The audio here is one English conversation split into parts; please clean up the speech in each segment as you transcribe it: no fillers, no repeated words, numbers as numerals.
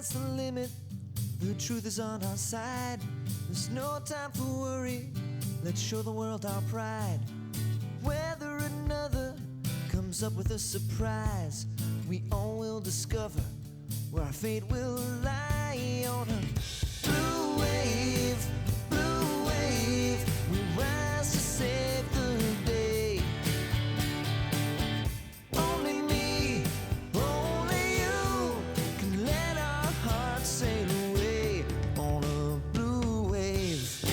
sky's the limit. The truth is on our side. There's no time for worry. Let's show the world our pride. Whether another comes up with a surprise, we all will discover where our fate will lie. On a blue wave, we rise to save the day. Only me, only you can let our hearts sail away on a blue wave.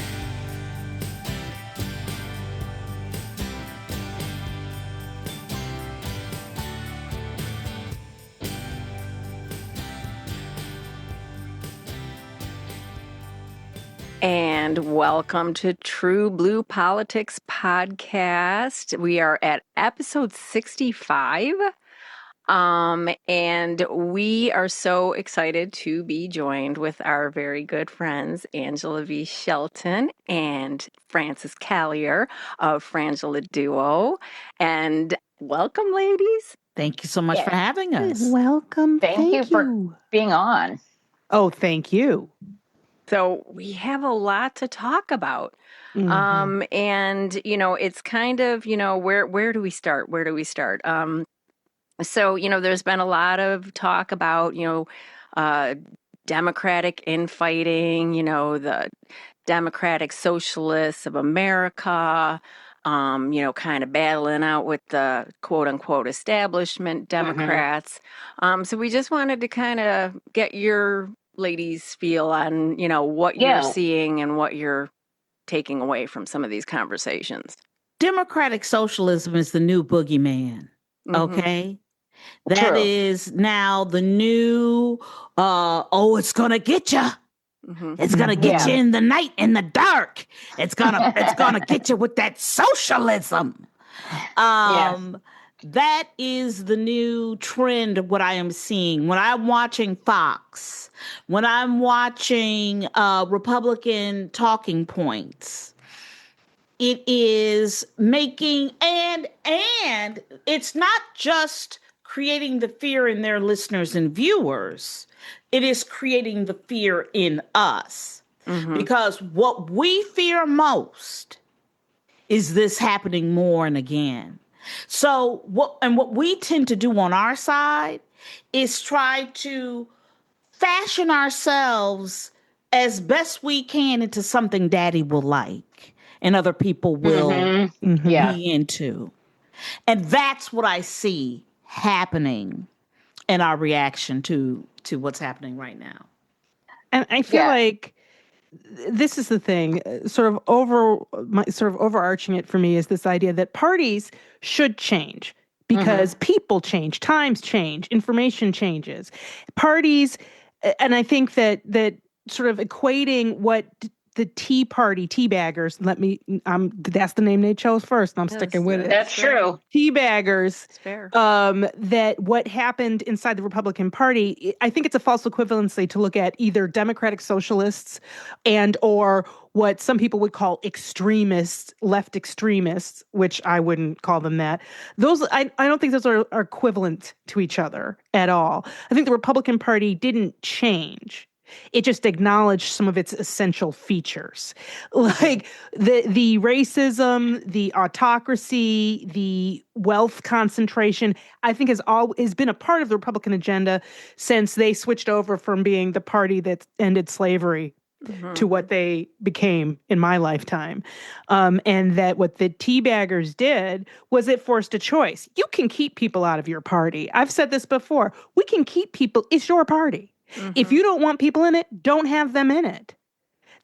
And welcome to TruBlu Politics Podcast. We are at episode 65. And we are so excited to be joined with our very good friends, Angela V. Shelton and Frances Callier of Frangeladuo. And welcome, ladies. Thank you so much for having us. Welcome. Thank you for being on. Oh, thank you. So we have a lot to talk about. And, you know, it's kind of, you know, where do we start? Where do we start? So, you know, there's been a lot of talk about, you know, Democratic infighting, you know, the Democratic Socialists of America, you know, kind of battling out with the quote unquote establishment Democrats. So we just wanted to kind of get your ladies' feel on, you know, what you're seeing and what you're taking away from some of these conversations. Democratic socialism is the new boogeyman. Okay. That is now the new, it's going to get you. It's going to get you in the night, in the dark. It's going to get you with that socialism. That is the new trend of what I am seeing. When I'm watching Fox, when I'm watching Republican talking points, it is making, and it's not just creating the fear in their listeners and viewers. It is creating the fear in us. Because what we fear most is this happening more and again. So what we tend to do on our side is try to fashion ourselves as best we can into something Daddy will like and other people will be into. And that's what I see happening in our reaction to what's happening right now. And I feel like this is the thing, sort of overarching it for me is this idea that parties should change because people change, times change, information changes. Parties, and I think that sort of equating what the Tea Party, teabaggers, that's the name they chose first, and I'm sticking with it. That's true. Teabaggers, fair. that what happened inside the Republican Party, I think it's a false equivalency to look at either Democratic Socialists and or what some people would call extremists, left extremists, which I wouldn't call them that. Those, I don't think those are equivalent to each other at all. I think the Republican Party didn't change. It just acknowledged some of its essential features, like the racism, the autocracy, the wealth concentration. I think has been a part of the Republican agenda since they switched over from being the party that ended slavery to what they became in my lifetime. And that what the teabaggers did was it forced a choice. You can keep people out of your party. I've said this before. We can keep people. It's your party. If you don't want people in it, don't have them in it.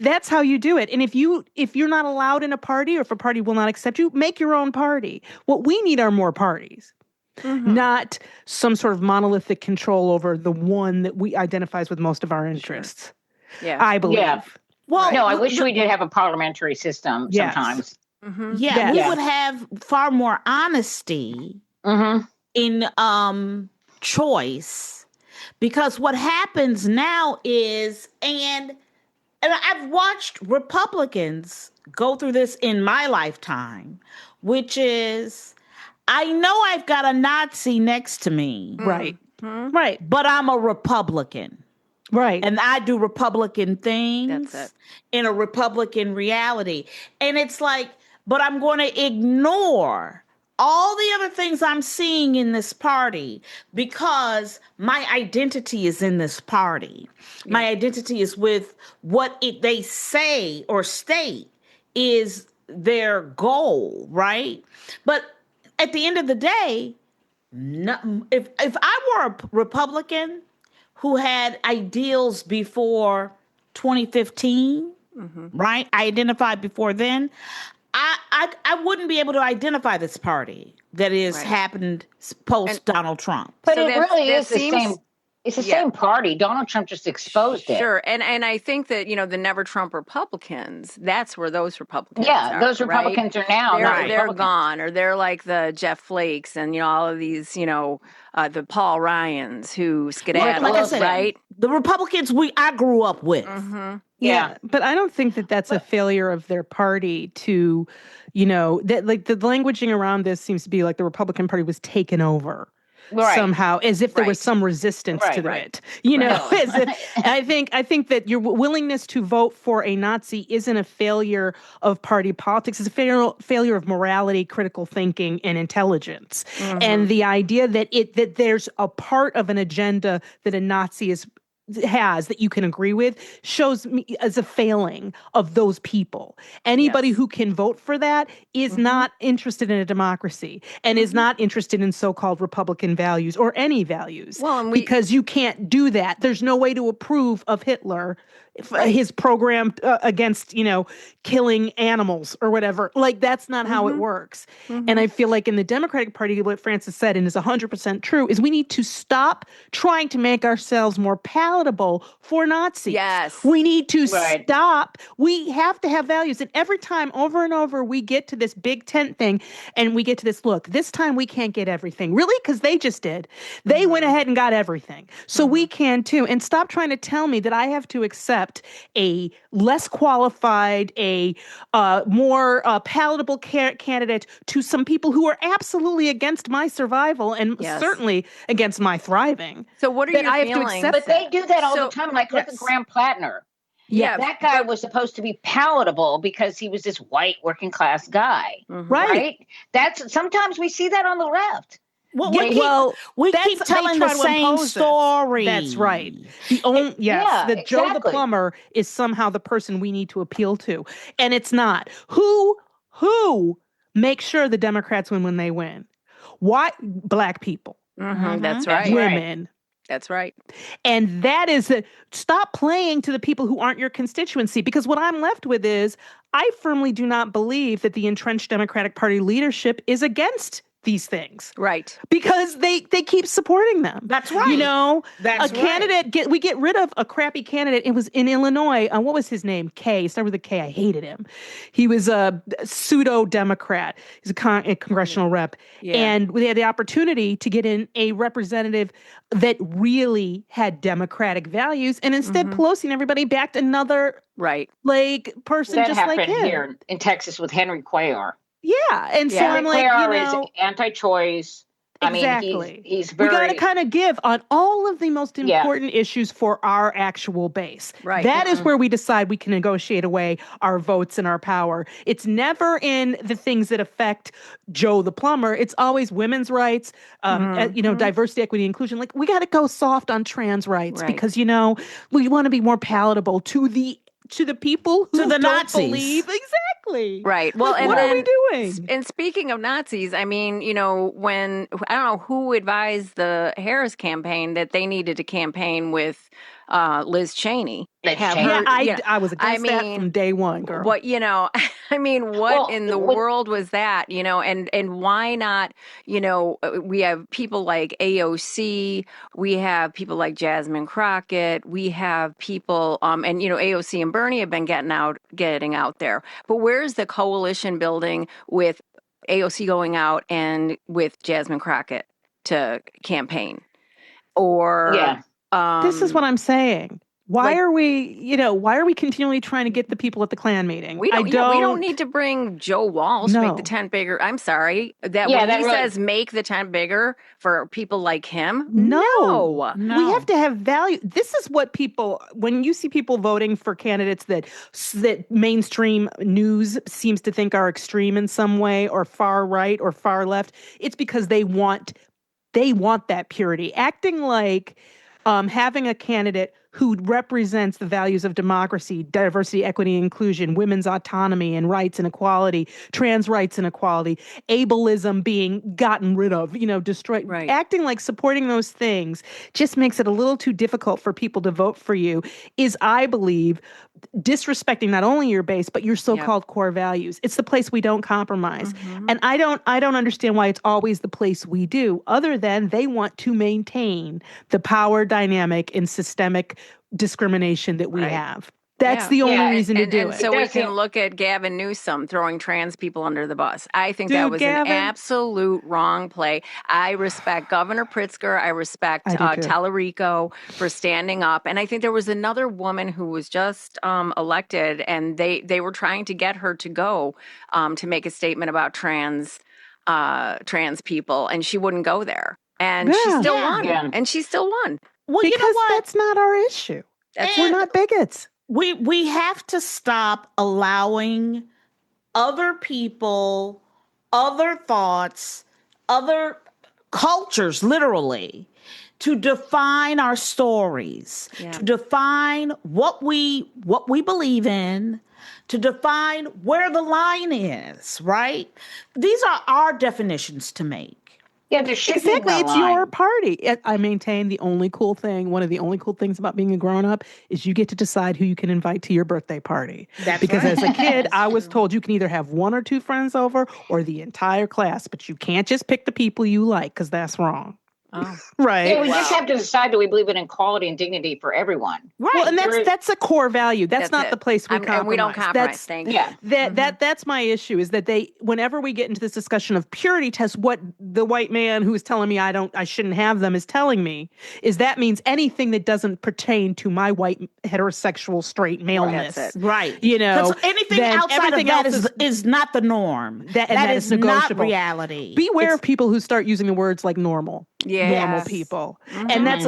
That's how you do it. And if you're not allowed in a party or if a party will not accept you, make your own party. What we need are more parties, not some sort of monolithic control over the one that we identifies with most of our interests. Yeah, I believe. Yeah. Well, no, I wish we did have a parliamentary system sometimes. Yeah, we would have far more honesty in choice. Because what happens now is, and I've watched Republicans go through this in my lifetime, which is, I know I've got a Nazi next to me. Right. Right. But I'm a Republican. Right. And I do Republican things That's it. in a Republican reality. And it's like, but I'm going to ignore all the other things I'm seeing in this party because my identity is in this party. Yeah. My identity is with what they say or state is their goal, right? But at the end of the day, if I were a Republican who had ideals before 2015, right? I identified before then. I wouldn't be able to identify this party that is happened post Donald Trump. But so it really is the same. It's the same party. Donald Trump just exposed it. Sure. And I think that, the Never Trump Republicans, that's where those Republicans are. Those Republicans are now they're gone, or they're like the Jeff Flakes and, all of these, the Paul Ryans who skedaddled, like I said, right? The Republicans I grew up with. Mm-hmm. Yeah, but I don't think that that's a failure of their party to, that like the languaging around this seems to be like the Republican Party was taken over. Somehow, as if there was some resistance to it, as if, I think that your willingness to vote for a Nazi isn't a failure of party politics. It's a failure of morality, critical thinking, and intelligence. And the idea that there's a part of an agenda that a Nazi has that you can agree with shows me as a failing of those people. Anybody who can vote for that is not interested in a democracy and is not interested in so-called Republican values or any values. Well, because you can't do that. There's no way to approve of Hitler, his program against, killing animals or whatever. Like, that's not how it works. And I feel like in the Democratic Party, what Frances said, and is 100% true, is we need to stop trying to make ourselves more palatable for Nazis. Yes. We need to stop. We have to have values. And every time, over and over, we get to this big tent thing and we get to this, look, this time we can't get everything. Really? Because they just did. They went ahead and got everything. So we can too. And stop trying to tell me that I have to accept a less qualified, a more palatable candidate to some people who are absolutely against my survival and certainly against my thriving. So what are your feelings? But they do that all the time. Like, look at Graham Plattner. Yeah, that guy was supposed to be palatable because he was this white working class guy, right? That's sometimes we see that on the left. Well, we keep telling the same story. That's right. Joe the plumber is somehow the person we need to appeal to, and it's not. Who makes sure the Democrats win when they win? Why? Black people. That's right. Women. That's right. And that is stop playing to the people who aren't your constituency, because what I'm left with is I firmly do not believe that the entrenched Democratic Party leadership is against these things. Right. Because they keep supporting them. That's right. That's candidate, we get rid of a crappy candidate. It was in Illinois. What was his name? He started with a K. I hated him. He was a pseudo-Democrat. He's a congressional rep. Yeah. And we had the opportunity to get in a representative that really had Democratic values. And instead, Pelosi and everybody backed another person that just like him. That happened here in Texas with Henry Cuellar. Yeah, and so I'm like, Cuellar is anti-choice. Exactly. I mean, he's very... We got to kind of give on all of the most important issues for our actual base. Right. That is where we decide we can negotiate away our votes and our power. It's never in the things that affect Joe the plumber. It's always women's rights, diversity, equity, inclusion. Like, we got to go soft on trans rights because, we want to be more palatable to the people who don't Nazis. Believe. Exactly. Right. Well, and what then, are we doing? And speaking of Nazis, I mean, when I don't know who advised the Harris campaign that they needed to campaign with Liz Cheney. I was against that from day one, girl. What what in the world was that? And why not? We have people like AOC, we have people like Jasmine Crockett, we have people, and AOC and Byrne have been getting out there. But where's the coalition building with AOC going out and with Jasmine Crockett to campaign? Or this is what I'm saying. Why are we continually trying to get the people at the Klan meeting? We don't need to bring Joe Walsh to make the tent bigger. I'm sorry. When he says make the tent bigger for people like him, no. We have to have value. This is what when you see people voting for candidates that mainstream news seems to think are extreme in some way, or far right or far left, it's because they want that purity. Acting like having a candidate who represents the values of democracy, diversity, equity, inclusion, women's autonomy and rights and equality, trans rights and equality, ableism being gotten rid of, destroyed. Right. Acting like supporting those things just makes it a little too difficult for people to vote for you, is, I believe, disrespecting not only your base, but your so-called core values. It's the place we don't compromise. And I don't understand why it's always the place we do, other than they want to maintain the power dynamic and systemic discrimination that we have. That's the only reason to do it. So we can look at Gavin Newsom throwing trans people under the bus. I think that was an absolute wrong play. I respect Governor Pritzker. I respect Tallarico for standing up. And I think there was another woman who was just elected, and they were trying to get her to go to make a statement about trans people, and she wouldn't go there. And she still won. Yeah. And she still won. Well, because you know what? That's not our issue. We're not bigots. We have to stop allowing other people, other thoughts, other cultures, literally, to define our stories, to define what we believe in, to define where the line is, right? These are our definitions to make. Yeah, there should exactly. Be it's line. Your party. I maintain one of the only cool things about being a grown-up is you get to decide who you can invite to your birthday party. Because as a kid, I was told you can either have one or two friends over or the entire class, but you can't just pick the people you like, because that's wrong. Oh. Right. Yeah, we just have to decide, do we believe in equality and dignity for everyone? Right. Well, and that's a core value. That's not the place we compromise. And we don't compromise. Thank you. That's my issue, is that whenever we get into this discussion of purity tests, what the white man who is telling me I shouldn't have them is telling me is that means anything that doesn't pertain to my white heterosexual straight maleness. That's it. Right. Because anything outside of that is not the norm. That is negotiable. Not reality. Beware of people who start using the words like normal. Normal people. And that's,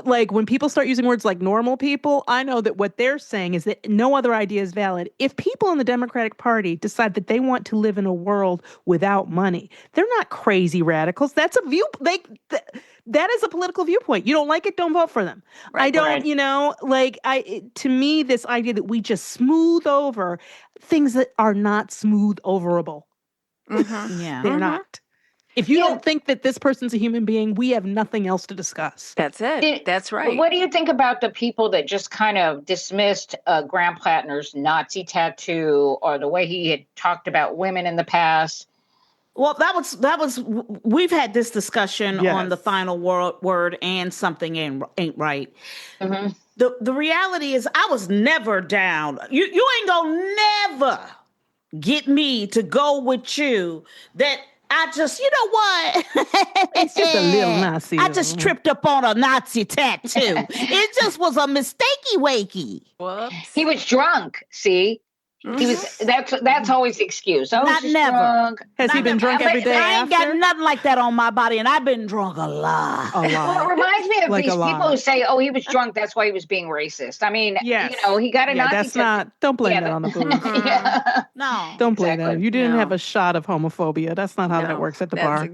like when people start using words like normal people, I know that what they're saying is that no other idea is valid. If people in the Democratic Party decide that they want to live in a world without money, they're not crazy radicals. That's a view. That is a political viewpoint. You don't like it, don't vote for them. Right, I don't, to me, this idea that we just smooth over things that are not smooth overable. They're not. If you don't think that this person's a human being, we have nothing else to discuss. That's it. That's right. What do you think about the people that just kind of dismissed Graham Plattner's Nazi tattoo, or the way he had talked about women in the past? Well, that was we've had this discussion on the final word and something ain't right. Mm-hmm. The reality is I was never down. You ain't gonna never get me to go with you that I just, you know what? It's just a little Nazi. I just tripped up on a Nazi tattoo. It just was a mistakey wakey. Whoops. He was drunk, see? He was. That's always the excuse. Not never. Drunk. Has he been drunk every day? I ain't got nothing like that on my body, and I've been drunk a lot. Well, it reminds me of like these people who say, "Oh, he was drunk. That's why he was being racist." I mean, he got a Nazi. That's not. Don't blame that on the booze. No, don't blame that. You didn't have a shot of homophobia. That's not how that works at the bar.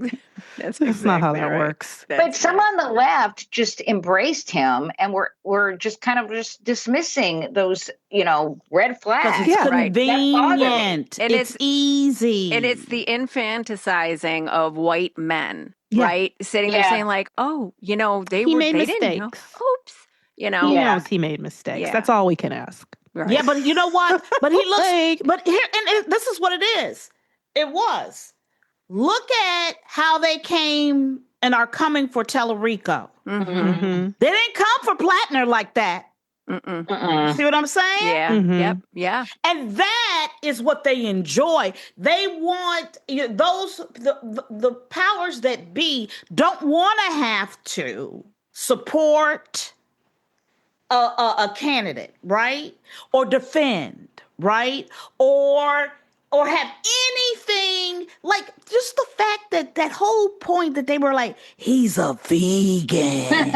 That's not how that works. But some on the left just embraced him, and we're just kind of just dismissing those, red flags. It's convenient. And it's easy. And it's the infantilizing of white men, right? Sitting there saying like, oh, they made mistakes. Didn't know. Oops. He knows he made mistakes. Yeah. That's all we can ask. Right. Yeah, but you know what? But he looks. But here, and this is what it is. It was. Look at how they came and are coming for Tallarico. Mm-hmm. They didn't come for Plattner like that. See what I'm saying? Yeah. Mm-hmm. Yep. Yeah. And that is what they enjoy. They want the powers that be don't want to have to support a candidate, right? Or defend, right? Or have anything, like just the fact that whole point that they were like, he's a vegan.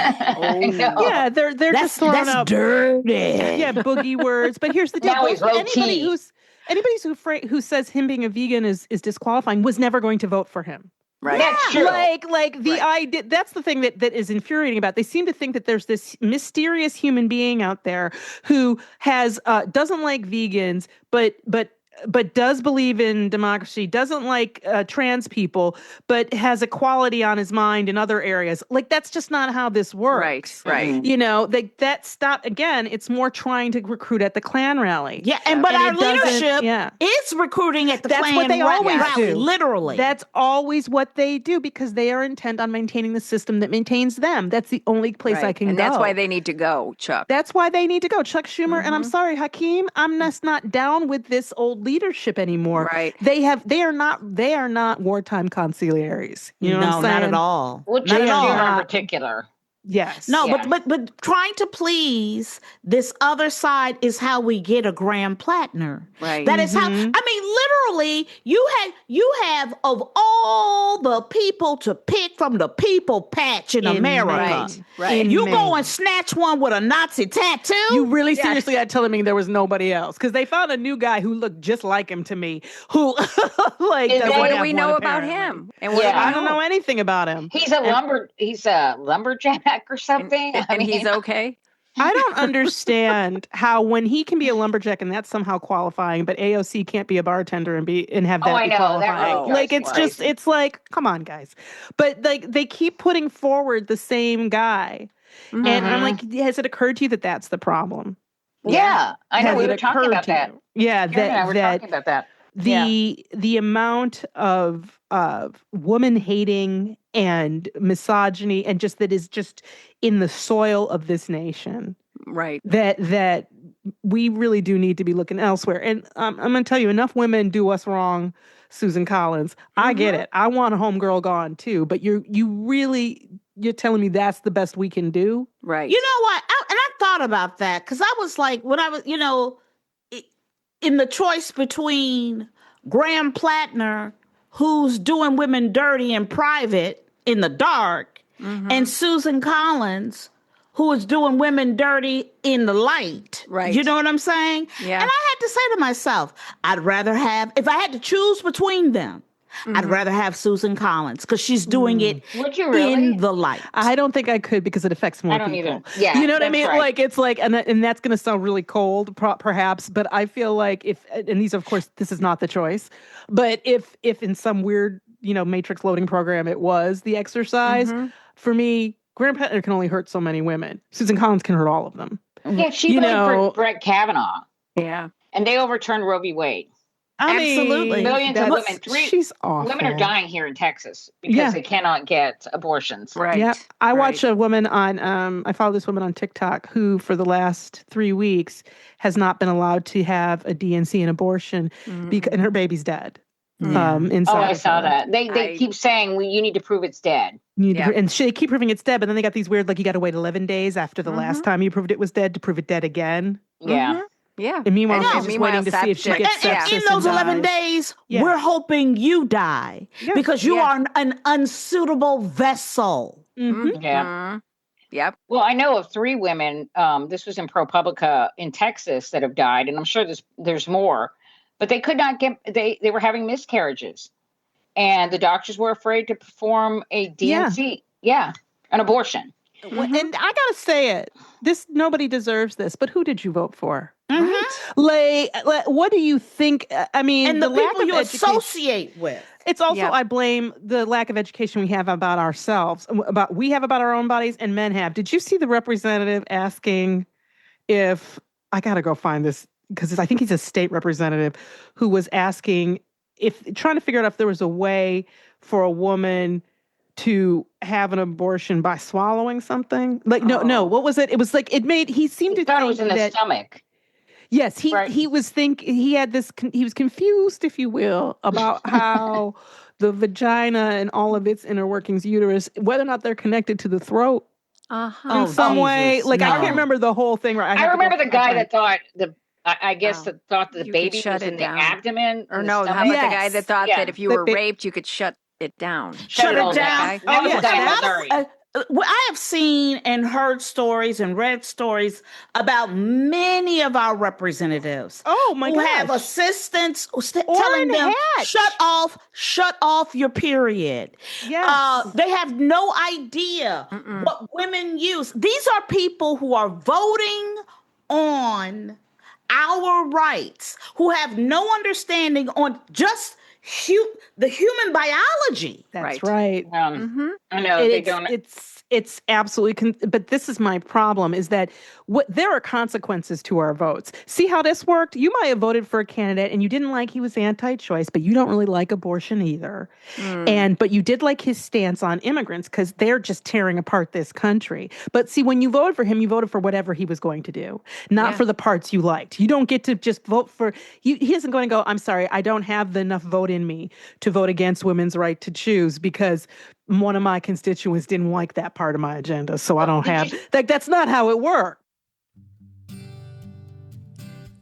Yeah, they're just throwing that's up dirty. Yeah, boogie words. But here's the deal: Now he's anybody low-key. who says him being a vegan is disqualifying was never going to vote for him. Right. That's true. Like the idea, that's the thing that is infuriating about it. They seem to think that there's this mysterious human being out there who has doesn't like vegans, but does believe in democracy, doesn't like trans people, but has equality on his mind in other areas. Like, that's just not how this works. Right. You know, that stop again. It's more trying to recruit at the Klan rally. Yeah, but our leadership is recruiting at the Klan That's what they always rally, do. literally. That's always what they do because they are intent on maintaining the system that maintains them. That's the only place I can go. And that's why they need to go, Chuck. That's why they need to go. Chuck Schumer, and I'm sorry, Hakeem, I'm just not down with this old leadership anymore. Right. They are not wartime consigliaries. You know what I'm saying? Not at all. Well, Chuck Schumer in particular. Yes. No, but trying to please this other side is how we get a Graham Plattner. Right. That is how, I mean, literally, you have of all the people to pick from the people patch in America. Right. You go and snatch one with a Nazi tattoo? You really seriously are telling me there was nobody else? Because they found a new guy who looked just like him to me. Who like? What do we know about him? And I don't know anything about him. He's a lumberjack or something. And he's okay. I don't understand how when he can be a lumberjack and that's somehow qualifying, but AOC can't be a bartender and have that be qualifying. That really like it's like, come on, guys. But like they keep putting forward the same guy, and I'm like, has it occurred to you that that's the problem? Yeah, I know. We were talking about that. Yeah, we're talking about that. The amount of woman hating and misogyny and just that is just in the soil of this nation. Right. That we really do need to be looking elsewhere. And I'm going to tell you, enough women do us wrong, Susan Collins. I get it. I want a homegirl gone too, but you're telling me that's the best we can do? Right. You know what? I thought about that because I was like, when I was, in the choice between Graham Plattner, who's doing women dirty in private in the dark, and Susan Collins, who is doing women dirty in the light. Right. You know what I'm saying? Yeah. And I had to say to myself, I'd rather have, if I had to choose between them, I'd rather have Susan Collins because she's doing it in the light. I don't think I could because it affects more people. Either. Yeah, you know what I mean? Right. Like it's like, and that's going to sound really cold, perhaps. But I feel like and these, of course, this is not the choice. But if in some weird, matrix loading program, it was the exercise for me, Graham Plattner can only hurt so many women. Susan Collins can hurt all of them. Yeah, she voted for Brett Kavanaugh. Yeah, and they overturned Roe v. Wade. Absolutely. Millions of women. She's awful. Women are dying here in Texas because they cannot get abortions. Right. Yeah. I watch a woman on, I follow this woman on TikTok who for the last 3 weeks has not been allowed to have a DNC and abortion and her baby's dead. I saw that. They keep saying you need to prove it's dead. And they keep proving it's dead, but then they got these weird, like you got to wait 11 days after the last time you proved it was dead to prove it dead again. Yeah. Yeah. And meanwhile, she's just waiting to see if she gets sepsis. In those 11 days, we're hoping you die because you are an unsuitable vessel. Yeah. Yep. Well, I know of 3 women. This was in ProPublica in Texas that have died, and I'm sure there's more. But they could not get. They were having miscarriages, and the doctors were afraid to perform a DNC. An abortion. And I gotta say it. Nobody deserves this. But who did you vote for? Like, what do you think? I mean, and the people you associate with. It's also, I blame the lack of education we have about ourselves, about our own bodies, and men have. Did you see the representative asking if I gotta go find this? Because I think he's a state representative who was asking trying to figure out if there was a way for a woman to have an abortion by swallowing something. Like, no, what was it? It was like, he seemed to thought think it was in the stomach. Yes, he was he was confused, if you will, about how the vagina and all of its inner workings, uterus, whether or not they're connected to the throat. in some way. Like, I can't remember the whole thing. Right? I remember the guy that thought that thought the baby was in the abdomen. Or no, how about the guy that thought that if you were raped, you could shut it down? Shut it down. That was a guy in Missouri. I have seen and heard stories and read stories about many of our representatives who have assistants telling them, shut off your period. Yes. They have no idea what women use. These are people who are voting on our rights, who have no understanding on just the human biology. That's right. I know they don't. It's absolutely. But this is my problem: is that there are consequences to our votes. See how this worked? You might have voted for a candidate and you didn't like he was anti-choice, but you don't really like abortion either. But you did like his stance on immigrants because they're just tearing apart this country. But see, when you voted for him, you voted for whatever he was going to do, not for the parts you liked. You don't get to just vote for. He isn't going to go, I'm sorry, I don't have enough vote in me to vote against women's right to choose because one of my constituents didn't like that part of my agenda. So I don't have that's not how it works.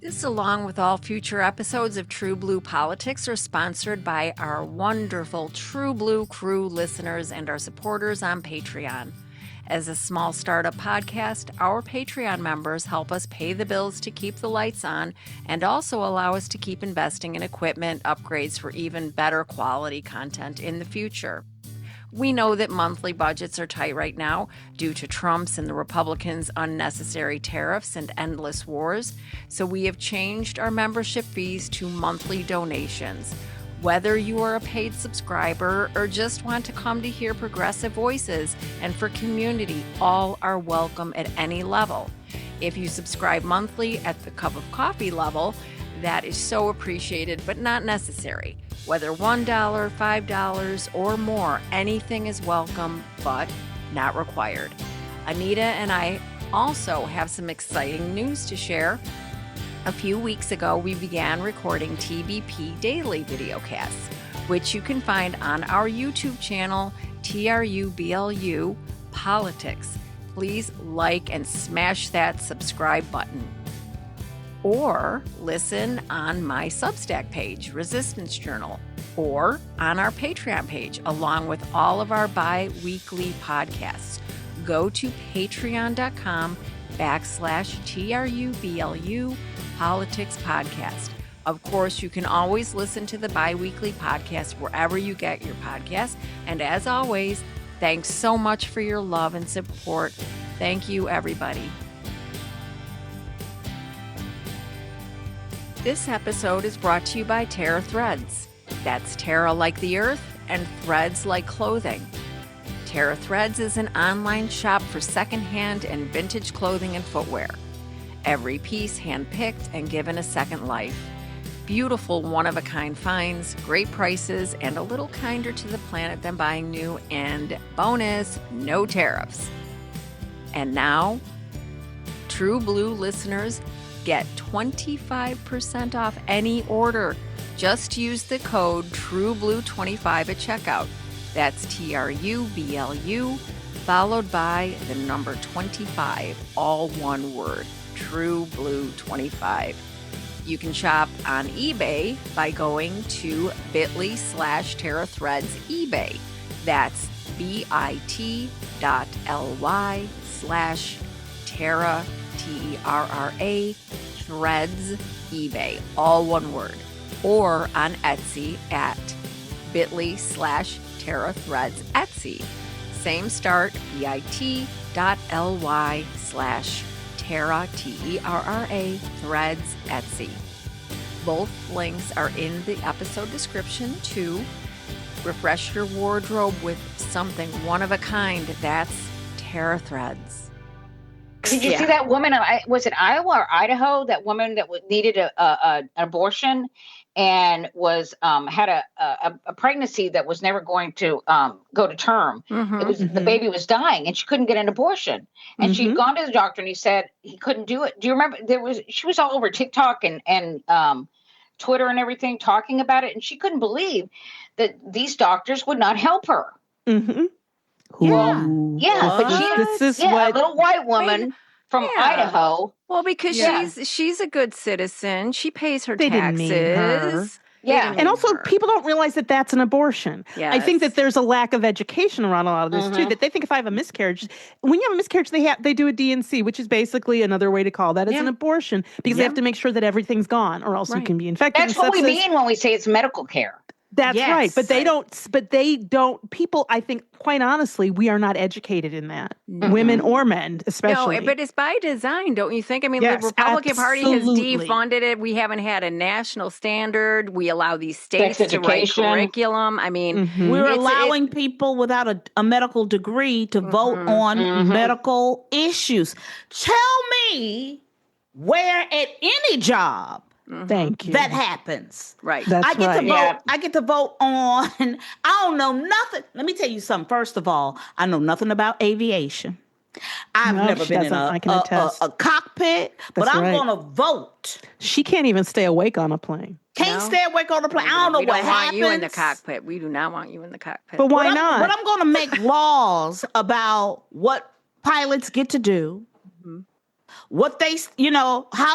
This, along with all future episodes of TruBlu Politics, are sponsored by our wonderful TruBlu crew listeners and our supporters on Patreon. As a small startup podcast, our Patreon members help us pay the bills to keep the lights on and also allow us to keep investing in equipment upgrades for even better quality content in the future. We know that monthly budgets are tight right now due to Trump's and the Republicans' unnecessary tariffs and endless wars, so we have changed our membership fees to monthly donations. Whether you are a paid subscriber or just want to come to hear progressive voices and for community, all are welcome at any level. If you subscribe monthly at the cup of coffee level, that is so appreciated but not necessary. Whether $1, $5, or more, anything is welcome but not required. Anita and I also have some exciting news to share. A few weeks ago, we began recording TBP daily videocasts, which you can find on our YouTube channel, TruBlu Politics. Please like and smash that subscribe button. Or listen on my Substack page, Resistance Journal, or on our Patreon page, along with all of our bi-weekly podcasts. Go to patreon.com/TruBlu Politics Podcast. Of course, you can always listen to the bi-weekly podcast wherever you get your podcasts. And as always, thanks so much for your love and support. Thank you, everybody. This episode is brought to you by Terra Threads. That's Terra like the earth and threads like clothing. Terra Threads is an online shop for secondhand and vintage clothing and footwear. Every piece handpicked and given a second life. Beautiful one-of-a-kind finds, great prices, and a little kinder to the planet than buying new, and bonus, no tariffs. And now, TruBlu listeners get 25% off any order. Just use the code TruBlu25 at checkout. That's TruBlu followed by the number 25, all one word, TruBlu25. You can shop on eBay by going to bit.ly/TerraThreads eBay. That's bit.ly/Terra, TERRA, Threads eBay, all one word. Or on Etsy at bit.ly/TerraThreads Etsy. Same start, bit.ly/Terra, TERRA, Threads Etsy. Both links are in the episode description to refresh your wardrobe with something one of a kind. That's Terra Threads. Did you see that woman? Was it Iowa or Idaho? That woman that needed an abortion and was had a pregnancy that was never going to go to term. It was the baby was dying and she couldn't get an abortion. And she'd gone to the doctor and he said he couldn't do it. Do you remember? She was all over TikTok and Twitter and everything talking about it, and she couldn't believe that these doctors would not help her. Yeah. But this is what a little white woman from Idaho. Well, because she's a good citizen. She pays her They taxes. didn't mean her. Yeah. And also, people don't realize that that's an abortion. Yes. I think that there's a lack of education around a lot of this, too, that they think if I have a miscarriage, when you have a miscarriage, they do a D&C, which is basically another way to call that as an abortion, because they have to make sure that everything's gone, or else you can be infected. That's what we mean when we say it's medical care. That's right. But they don't, people, I think, quite honestly, we are not educated in that. Women or men, especially. No, but it's by design, don't you think? I mean, the Republican Party has defunded it. We haven't had a national standard. We allow these states to write curriculum. I mean, we're allowing people without a medical degree to vote on medical issues. Tell me where at any job Thank you. that happens. Right. I get to vote. I get to vote on. I don't know nothing. Let me tell you something. First of all, I know nothing about aviation. I've never been in a cockpit, but I'm going to vote. She can't even stay awake on a plane. Can't stay awake on a plane. I don't know what happens. We don't want you in the cockpit. We do not want you in the cockpit. But why not? But I'm going to make laws about what pilots get to do. What they,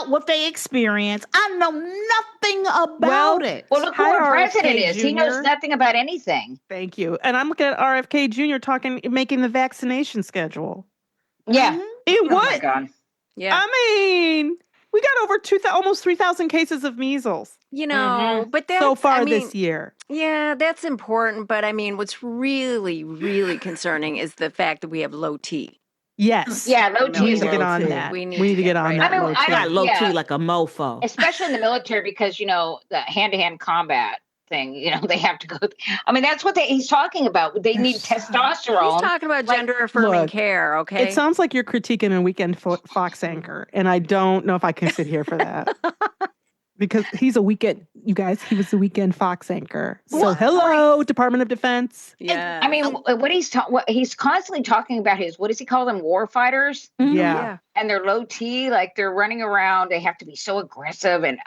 what they experience. I know nothing about it. Well, look who our president is. Jr. He knows nothing about anything. Thank you. And I'm looking at RFK Jr. making the vaccination schedule. Yeah. In what? Oh my God. Yeah. I mean, we got over almost 3,000 cases of measles. But that's, so far this year. Yeah, that's important. But I mean, what's really, really concerning is the fact that we have low T. Yes. Yeah, low T. We need to get on that. We need to get on that. I got low T like a mofo. Especially in the military because, the hand-to-hand combat thing, they have to go. I mean, that's what he's talking about. They need testosterone. He's talking about gender-affirming care, okay? It sounds like you're critiquing a weekend Fox anchor, and I don't know if I can sit here for that. Because he's a weekend, you guys, he was the weekend Fox anchor. So hello, Department of Defense. Yeah. I mean, what he's constantly talking about what does he call them? War fighters? Yeah. And they're low T, like they're running around. They have to be so aggressive. And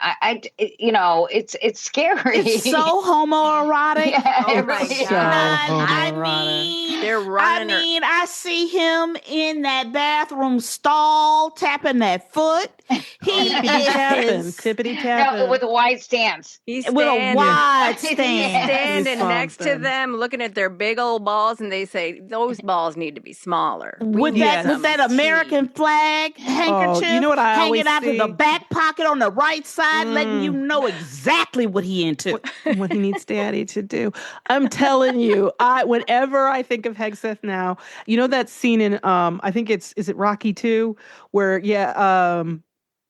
it's scary. It's so homoerotic. Oh my God. They're running. I see him in that bathroom stall tapping that foot. He is tippity tapping with a wide stance. He's with a wide stance. He's standing next to them, looking at their big old balls, and they say those balls need to be smaller. With that American flag handkerchief, hanging out of the back pocket on the right side, letting you know exactly what he into. What he needs daddy to do. I'm telling you, whenever I think of Hegseth now, that scene in I think is it Rocky 2 where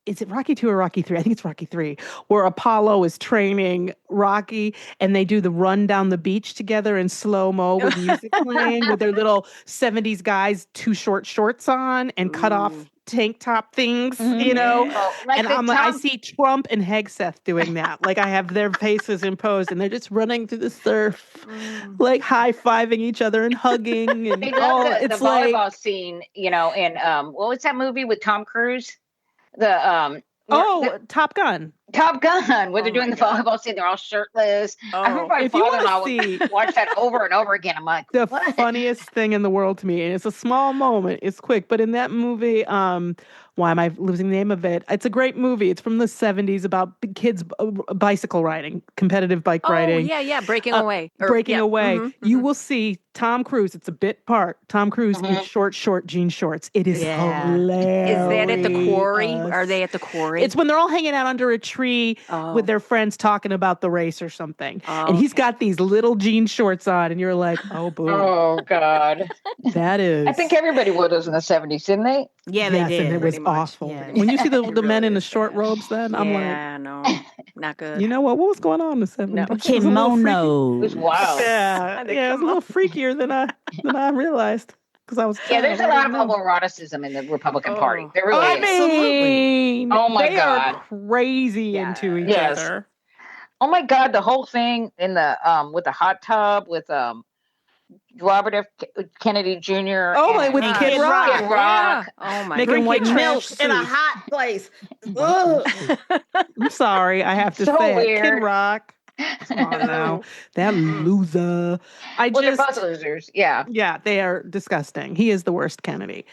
is it Rocky 2 or Rocky 3? I think it's Rocky 3, where Apollo is training Rocky and they do the run down the beach together in slow-mo with music playing with their little 70s guys, too short shorts on and cut off tank top things, and I see Trump and Hegseth doing that. Like I have their faces imposed and they're just running through the surf, like high-fiving each other and hugging. And the volleyball scene, in what was that movie with Tom Cruise? Top Gun. Top Gun, where they're doing the volleyball scene, they're all shirtless. I remember my father-in-law would watch that over and over again. I'm like, the funniest thing in the world to me, and it's a small moment, it's quick, but in that movie, why am I losing the name of it? It's a great movie. It's from the 70s about kids bicycle riding, competitive bike riding. Yeah, breaking away. You will see Tom Cruise. It's a bit part. Tom Cruise in short jean shorts. It is hilarious. Is that at the quarry? Are they at the quarry? It's when they're all hanging out under a tree with their friends talking about the race or something. And he's got these little jean shorts on, and you're like, oh, boo. Oh, God. That is. I think everybody wore those in the 70s, didn't they? Yeah, they did. And it was awful. Yeah. When you see the men in the short robes, then I'm like, no, not good. You know what? What was going on in the 70s? No. Kimono. It was wild. Yeah, it was a little freakier than I realized. Because I was there's a lot of homoeroticism in the Republican Party. There really is. Mean, oh my God, are crazy into each other. Oh my God, the whole thing in the with the hot tub with Robert F. Kennedy Jr. With Kid Rock. Yeah. Oh my God. Making white milk in a hot place. I'm sorry, I have to say weird. Kid Rock. Oh no, that loser. They're both losers. Yeah. Yeah, they are disgusting. He is the worst Kennedy.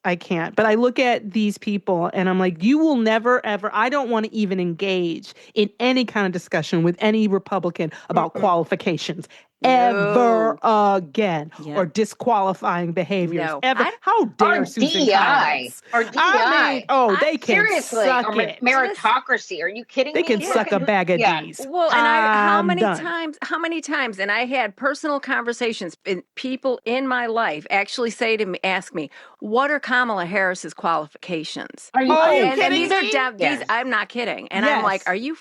I can't. But I look at these people and I'm like, you will never, ever, I don't want to even engage in any kind of discussion with any Republican about qualifications ever again, or disqualifying behaviors ever. How dare Susan Collins? Or DEI. They can seriously, suck or it. meritocracy. Are you kidding They me? can suck a bag of D's. Well, and how many times, and I had personal conversations, people in my life actually ask me, what are Kamala Harris's qualifications? Are you and kidding these are these, I'm not kidding. And I'm like, are you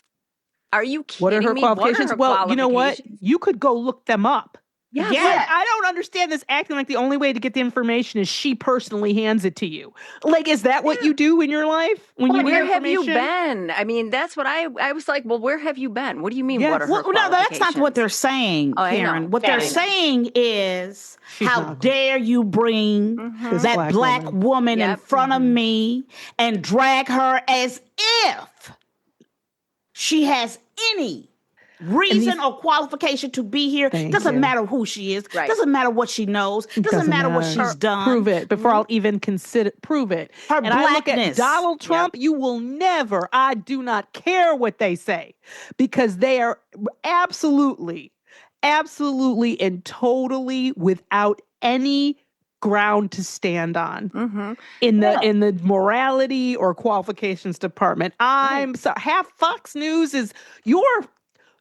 kidding what are her me? Qualifications? Well, you know what? You could go look them up. Yeah. I don't understand this acting like the only way to get the information is she personally hands it to you. Like, is that what you do in your life when you need Where have information? you been? I mean, that's what I was like, well, where have you been? What do you mean? Yes. What are her no, that's not what they're saying, Karen. What they're saying is, how dare you bring that black woman in front of me and drag her as if she has any reason or qualification to be here. Doesn't matter who she is. Doesn't matter what she knows. Doesn't matter what she's done. Prove it before I'll even consider. Prove it. Her blackness. I look at Donald Trump. You will never. I do not care what they say, because they are absolutely and totally without any ground to stand on in the morality or qualifications department. I'm so half Fox News is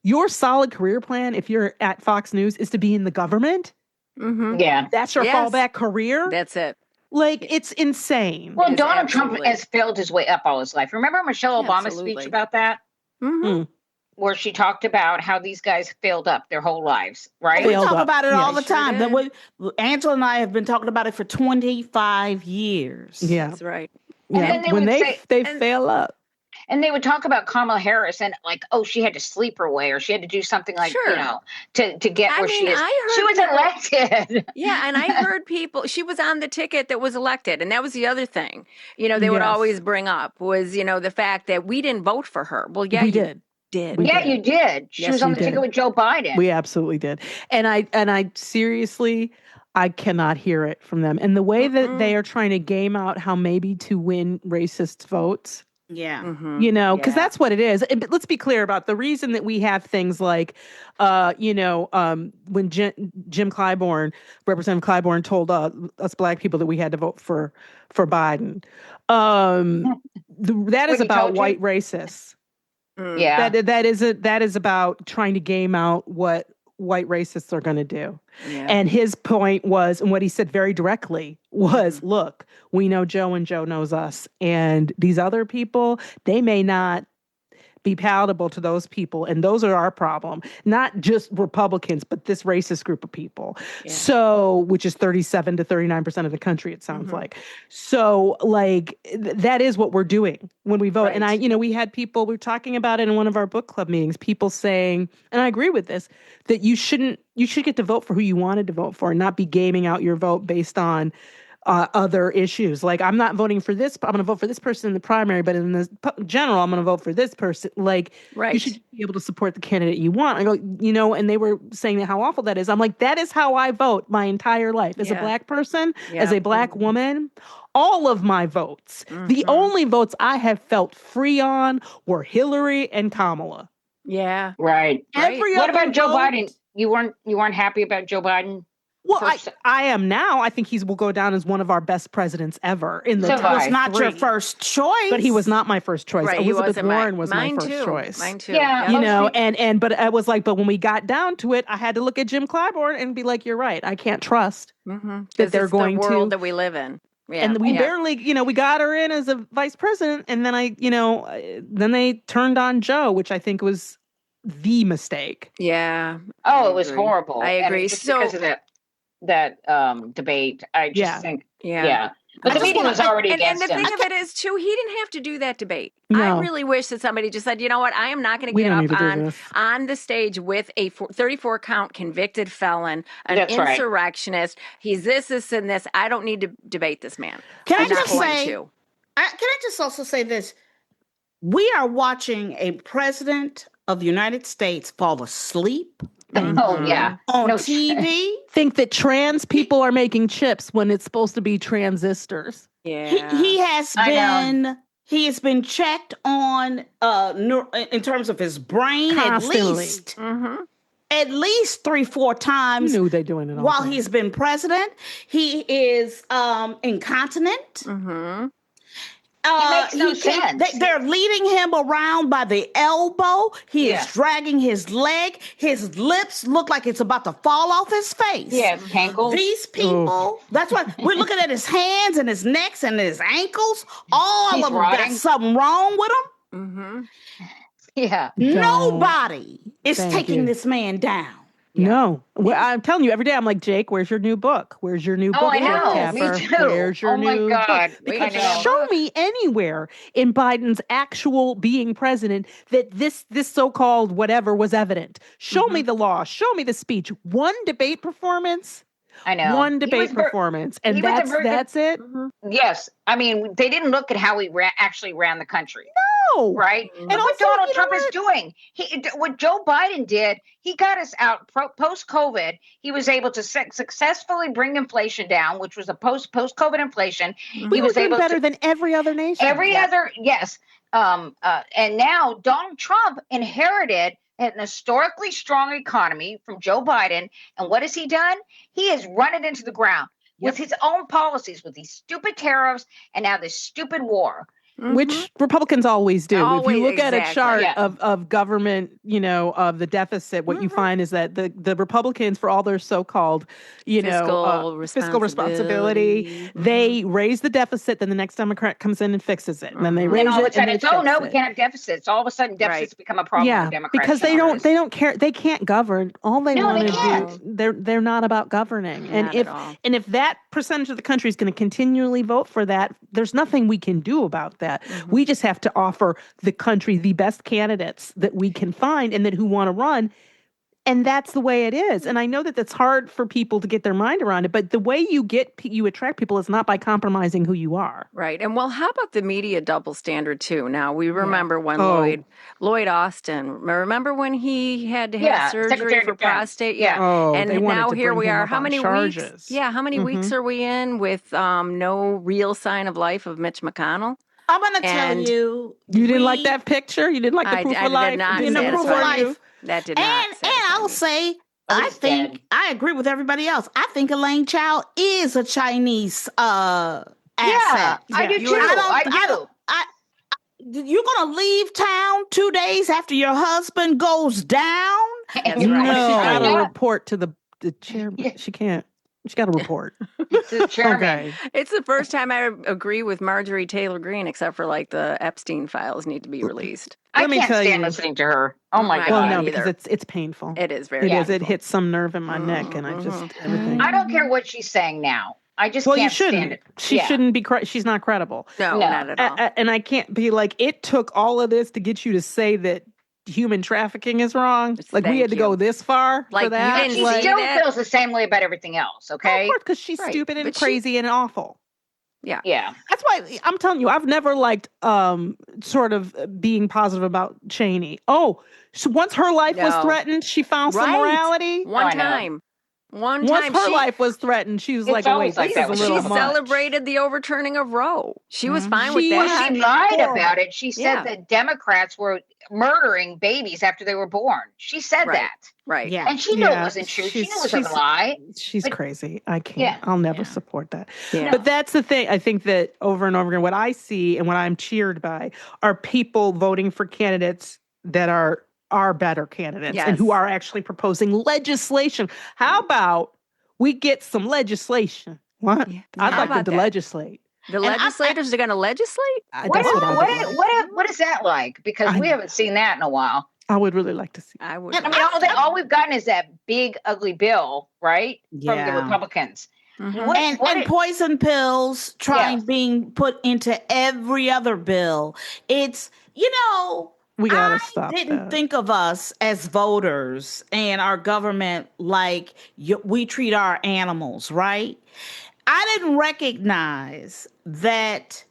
your solid career plan, if you're at Fox News, is to be in the government. Yeah. That's your fallback career. That's it. Like, it's insane. Well, Donald Trump has failed his way up all his life. Remember Michelle Obama's speech about that? Where she talked about how these guys failed up their whole lives, right? We talk about it all the time. Angela and I have been talking about it for 25 years. Yeah. That's right. Yeah. When they fail up. And they would talk about Kamala Harris and like, oh, she had to sleep her way, or she had to do something like, to get where she is. She was elected. Yeah, and I heard she was on the ticket that was elected. And that was the other thing, they would always bring up was, the fact that we didn't vote for her. Well, yeah, we did. You did. She was on the ticket with Joe Biden. We absolutely did. And I seriously, I cannot hear it from them. And the way that they are trying to game out how maybe to win racist votes. Yeah. Because that's what it is. But let's be clear about the reason that we have things like, when Jim Clyburn, Representative Clyburn, told us black people that we had to vote for Biden. That is about white racists. Yeah. That is about trying to game out what white racists are going to do. Yeah. And his point was, and what he said very directly was, look, we know Joe and Joe knows us. And these other people, they may not be palatable to those people. And those are our problem. Not just Republicans, but this racist group of people. Yeah. So, which is 37 to 39% of the country, it sounds like. So, like, that is what we're doing when we vote. Right. And we had people, we were talking about it in one of our book club meetings, people saying, and I agree with this, that you should get to vote for who you wanted to vote for and not be gaming out your vote based on other issues. Like, I'm not voting for this, I'm going to vote for this person in the primary, but in the general, I'm going to vote for this person. Like, you should be able to support the candidate you want. I go, and they were saying that how awful that is. I'm like, that is how I vote my entire life. As a black person, as a black woman, all of my votes, the only votes I have felt free on were Hillary and Kamala. Yeah. Right. What about Joe Biden? You weren't happy about Joe Biden? Well, I am now. I think he will go down as one of our best presidents ever. In the top was not your first choice, but he was not my first choice. Right, Elizabeth Warren was my first choice. Mine too. Yeah, but I was like, but when we got down to it, I had to look at Jim Clyburn and be like, you're right. I can't trust that they're going to the world that we live in. Yeah. And we barely, we got her in as a vice president, and then then they turned on Joe, which I think was the mistake. Yeah. Oh, it was horrible. I agree. Because of that debate, I just think, But the meeting was already against him. And the thing of it is, too, he didn't have to do that debate. No. I really wish that somebody just said, you know what, I am not going to get up on the stage with a 34-count convicted felon, an insurrectionist. He's this, and this. I don't need to debate this man. Can I just also say this? We are watching a president of the United States fall asleep Oh yeah. on No, TV. Think that trans people are making chips when it's supposed to be transistors. Yeah. He has I know. been he has been checked on in terms of his brain Constantly. at least 3-4 times. You knew they're doing it all while day. he's been president. He is incontinent. It makes no sense. They're leading him around by the elbow. He Yeah. is dragging his leg. His lips look like it's about to fall off his face. Yeah, cankles. These people, that's why we're looking at his hands and his necks and his ankles. All He's of them got rotting. something wrong with them. Yeah. Nobody is Thank taking you. this man down. No. Well, I'm telling you, every day I'm like, Jake, where's your new book? Where's your new book? Oh, I Jake know. Tapper? Me too. Where's your Oh, my new God. book? I Because know. show me anywhere in Biden's actual being president that this so-called whatever was evident. Show me the law. Show me the speech. One debate performance. I know. One debate performance. And that's it? Yes. I mean, they didn't look at how he actually ran the country. No. Right? And And what also, Donald you know Trump is what? doing, what Joe Biden did, he got us out post-COVID. He was able to successfully bring inflation down, which was a post-COVID inflation. We He were was doing able better to than every other nation. yes. And now Donald Trump inherited an historically strong economy from Joe Biden. And what has he done? He has run it into the ground with his own policies, with these stupid tariffs and now this stupid war. Which Republicans always do. If you look at a chart Yeah. of government, of the deficit, what you find is that the Republicans, for all their so-called, fiscal responsibility, they raise the deficit, then the next Democrat comes in and fixes it. And then they raise all of a it sudden and it's, they oh no, fix we it. can't have deficits. All of a sudden deficits become a problem for Democrats. Because they don't care. They can't govern. All they want to do, they're not about governing. And if that percentage of the country is going to continually vote for that, there's nothing we can do about that. We just have to offer the country the best candidates that we can find and that who want to run. And that's the way it is. And I know that that's hard for people to get their mind around it, but the way you attract people is not by compromising who you are. Right. And well, how about the media double standard too? Now we remember when Lloyd Austin, remember when he had to have surgery for prostate? Yeah. Oh, and now here we are. How many charges. weeks? Yeah. How many weeks are we in with no real sign of life of Mitch McConnell? I'm going to tell you. You didn't like that picture? You didn't like the proof of life? I did not the proof of life. That did not. And I'll say, I agree with everybody else. I think Elaine Chao is a Chinese asset. Yeah, I do too. I do. You're going to leave town 2 days after your husband goes down? That's No, right. got to report to the chairman. Yeah. She can't. She got to report. The chairman. Okay. It's the first time I agree with Marjorie Taylor Greene, except for like the Epstein files need to be released. I can't stand listening to her. Oh my God. Well, no, because it's painful. It is very. It hits some nerve in my neck, and I just everything. I don't care what she's saying now. I just can't stand it. She shouldn't be. She's not credible. No, not at all. And I can't be like, it took all of this to get you to say that human trafficking is wrong. Like we had to go this far for that. She still feels the same way about everything else. Okay, of course, because she's stupid and crazy and awful. Yeah. That's why I'm telling you, I've never liked sort of being positive about Cheney. Oh, so once her life was threatened, she found some morality. One time. Once her life was threatened, she was like, "Oh, wait, this is a little much." She celebrated the overturning of Roe. She was fine with that. She lied about it. She said that Democrats were murdering babies after they were born. She said that. Right. Yeah. And she knew it wasn't true. She knew it was a lie. She's crazy. I can't. I'll never support that. Yeah. But that's the thing. I think that over and over again, what I see and what I'm cheered by are people voting for candidates that are better candidates and who are actually proposing legislation. How about we get some legislation? What? Yeah. I'd like them to legislate. The legislators are going to legislate? What is that like? Because we haven't seen that in a while. I would really like to see. I would. I mean, all we've gotten is that big, ugly bill, right? From the Republicans. Mm-hmm. And poison pills being put into every other bill. It's, we gotta stop. I didn't think of us as voters and our government like we treat our animals, right? I didn't recognize that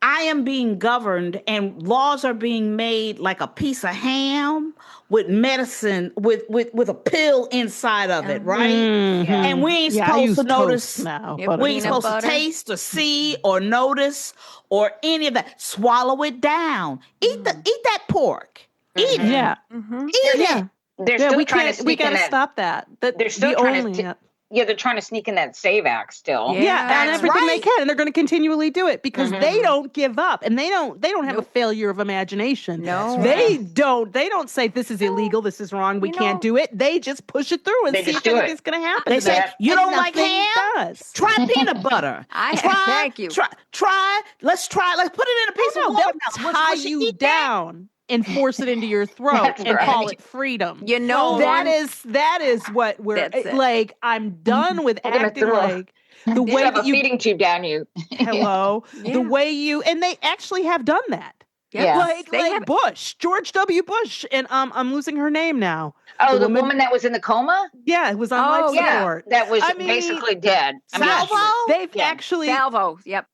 I am being governed and laws are being made like a piece of ham with medicine, with a pill inside of it, right? And we ain't supposed to notice now. Yep. We ain't supposed to taste or see or notice or any of that. Swallow it down. Eat that pork. Eat it. Yeah. Eat it. They're still trying to sneak we gotta stop that. They're still trying to they're trying to sneak in that SAVE Act still. Yeah, and everything they can, and they're going to continually do it because they don't give up, and they don't have a failure of imagination. No, they don't say this is illegal, this is wrong, we can't do it. They just push it through and see if anything's going to happen. They say you don't like ham? Try peanut butter. Thank you. Try. Let's put it in a piece of water. They'll tie you down and force it into your throat and call it freedom. You know, that is what we're like. I'm done with acting like the way that you feeding tube down you. The way you, and they actually have done that. Yeah. Like Bush, George W. Bush, and I'm losing her name now. Oh, the woman that was in the coma? Yeah, it was on life support. That was basically dead. Salvo? They've actually Salvo, yep.